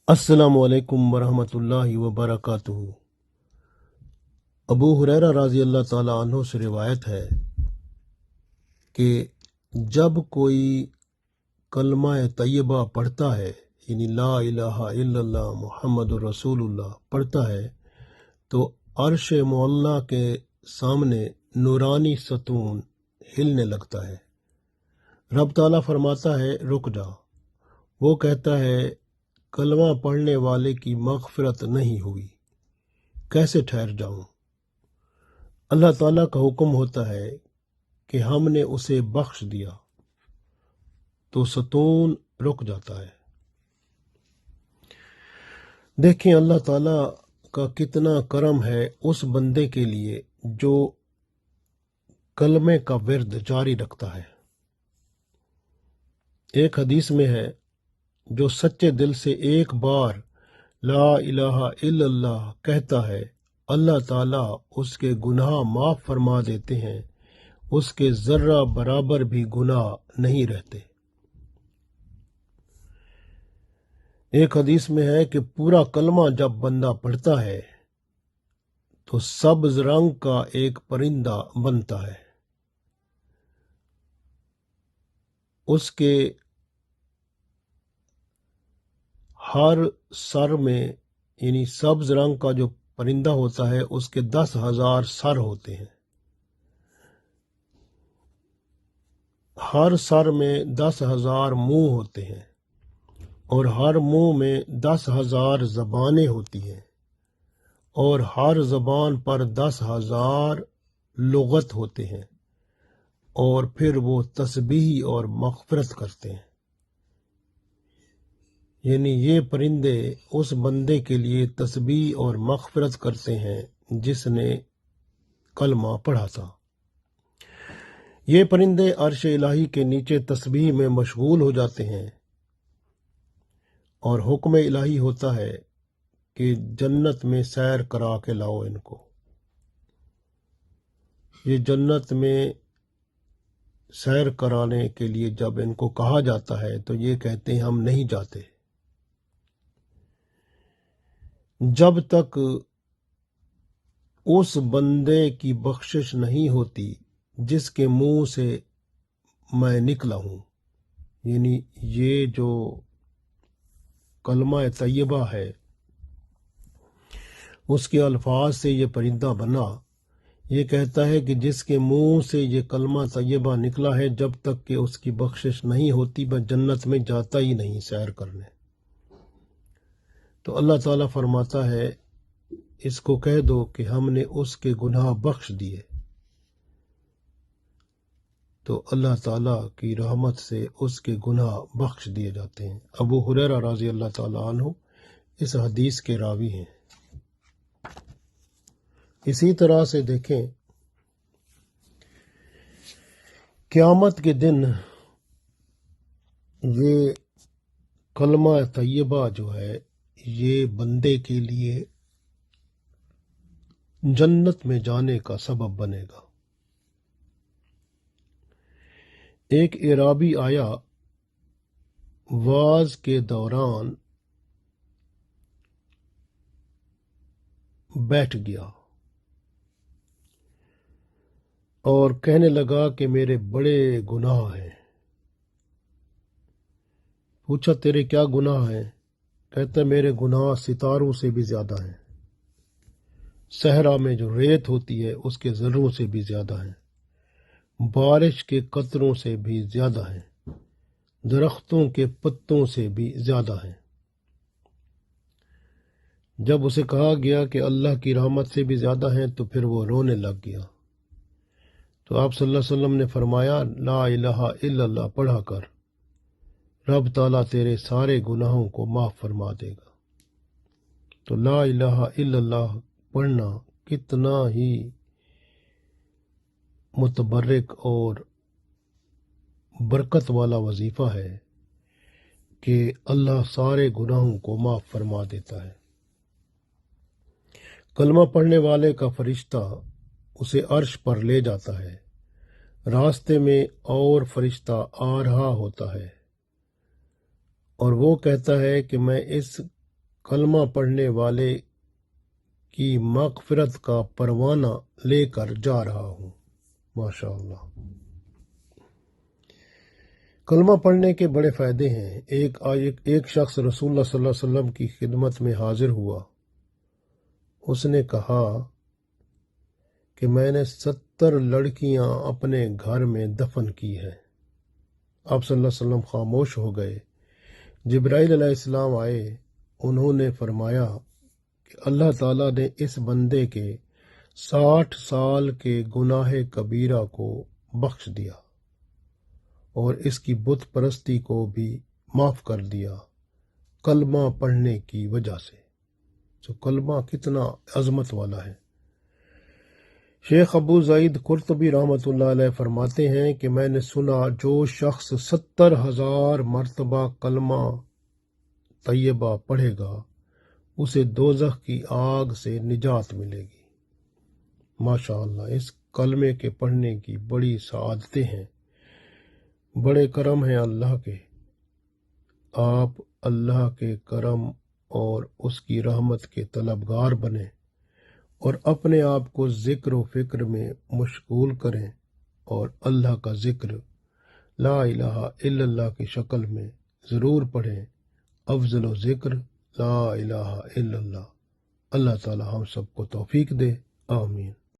अस्सलामु अलैकुम वरहमतुल्लाहि वबरकातुहू। अबू हुरैरा रज़ी अल्लाह ताला अन्हु से रिवायत है कि जब कोई कलमा तैयबा पढ़ता है, यानी ला इलाहा इल्लल्लाह मुहम्मदुर रसूलुल्लाह पढ़ता है, तो अर्श मुअल्ला के सामने नूरानी सतून हिलने लगता है। रब ताला फरमाता है, रुक जा। वो कहता है, कलमा पढ़ने वाले की मग़फ़िरत नहीं हुई, कैसे ठहर जाऊं। अल्लाह ताला का हुक्म होता है कि हमने उसे बख्श दिया, तो सतून रुक जाता है। देखें अल्लाह ताला का कितना करम है उस बंदे के लिए जो कलमे का विर्द जारी रखता है। एक हदीस में है, जो सच्चे दिल से एक बार ला इलाहा इल्लल्लाह कहता है, अल्लाह ताला उसके गुनाह माफ फरमा देते हैं, उसके जर्रा बराबर भी गुनाह नहीं रहते। एक हदीस में है कि पूरा कलमा जब बंदा पढ़ता है तो सब्ज रंग का एक परिंदा बनता है। उसके हर सर में, यानी सब्ज रंग का जो परिंदा होता है, उसके 10,000 सर होते हैं। हर सर में 10,000 मुंह होते हैं और हर मुंह में 10,000 ज़बानें होती हैं और हर ज़बान पर 10,000 लुग़त होते हैं और फिर वो तस्बीह और मग़फ़िरत करते हैं। यानी ये परिंदे उस बंदे के लिए तस्बीह और मग़फ़िरत करते हैं जिसने कलमा पढ़ा था। ये परिंदे अर्श इलाही के नीचे तस्बीह में मशगूल हो जाते हैं और हुक्म इलाही होता है कि जन्नत में सैर करा के लाओ इनको। ये जन्नत में सैर कराने के लिए जब इनको कहा जाता है तो ये कहते हैं हम नहीं जाते। जब तक उस बंदे की बख्शिश नहीं होती जिसके मुंह से मैं निकला हूं, यानी ये जो कलमा तैयबा है उसके अल्फाज से ये परिंदा बना, ये कहता है कि जिसके मुंह से ये कलमा तैयबा निकला है, जब तक कि उसकी बख्शिश नहीं होती मैं जन्नत में जाता ही नहीं सैर करने। तो अल्लाह ताला फरमाता है, इसको कह दो कि हमने उसके गुनाह बख्श दिए। तो अल्लाह ताला की रहमत से उसके गुनाह बख्श दिए जाते हैं। अबू हुरैरा रज़ी अल्लाह ताला अन्हु इस हदीस के रावी हैं। इसी तरह से देखें, क़यामत के दिन ये कलमा तैयबा जो है ये बंदे के लिए जन्नत में जाने का सबब बनेगा। एक इराबी आया, वाज के दौरान बैठ गया और कहने लगा कि मेरे बड़े गुनाह हैं। पूछा, तेरे क्या गुनाह हैं? कहता, मेरे गुनाह सितारों से भी ज्यादा हैं, सहरा में जो रेत होती है उसके ज़र्रों से भी ज्यादा हैं, बारिश के कतरों से भी ज्यादा हैं, दरख्तों के पत्तों से भी ज्यादा हैं। जब उसे कहा गया कि अल्लाह की रहमत से भी ज्यादा हैं तो फिर वो रोने लग गया। तो आप सल्लल्लाहु अलैहि वसल्लम ने फरमाया, ला इलाहा इल्लल्लाह पढ़ा कर, रब ताला तेरे सारे गुनाहों को माफ फरमा देगा। तो ला इलाहा इल्लल्लाह पढ़ना कितना ही मुतबर्रिक और बरकत वाला वजीफा है कि अल्लाह सारे गुनाहों को माफ फरमा देता है। कलमा पढ़ने वाले का फरिश्ता उसे अर्श पर ले जाता है। रास्ते में और फरिश्ता आ रहा होता है और वो कहता है कि मैं इस کلمہ پڑھنے والے کی مغفرت کا پروانہ لے کر جا رہا ہوں۔ ماشاء اللہ۔ کلمہ پڑھنے کے بڑے فائدے ہیں۔ ایک شخص رسول اللہ صلی اللہ علیہ وسلم کی خدمت میں حاضر ہوا۔ اس نے کہا کہ میں نے 70 لڑکیاں اپنے گھر میں دفن کی ہیں۔ آپ صلی اللہ علیہ وسلم خاموش ہو گئے۔ جبرائیل علیہ السلام آئے۔ انہوں نے فرمایا کہ اللہ تعالیٰ نے اس بندے کے 60 سال کے گناہ کبیرہ کو بخش دیا اور اس کی بت پرستی کو بھی معاف کر دیا کلمہ پڑھنے کی وجہ سے۔ تو کلمہ کتنا عظمت والا ہے۔ شیخ ابو زید قرطبی رحمۃ اللہ علیہ فرماتے ہیں کہ میں نے سنا جو شخص 70,000 مرتبہ کلمہ طیبہ پڑھے گا اسے دوزخ کی آگ سے نجات ملے گی۔ ماشاء اللہ، اس کلمے کے پڑھنے کی بڑی سعادتیں ہیں، بڑے کرم ہیں اللہ کے۔ آپ اللہ کے کرم اور اس کی رحمت کے طلبگار بنیں اور اپنے آپ کو ذکر و فکر میں مشغول کریں اور اللہ کا ذکر لا الہ الا اللہ کی شکل میں ضرور پڑھیں۔ افضل و ذکر لا الہ الا اللہ۔ اللہ تعالی ہم سب کو توفیق دے، آمین۔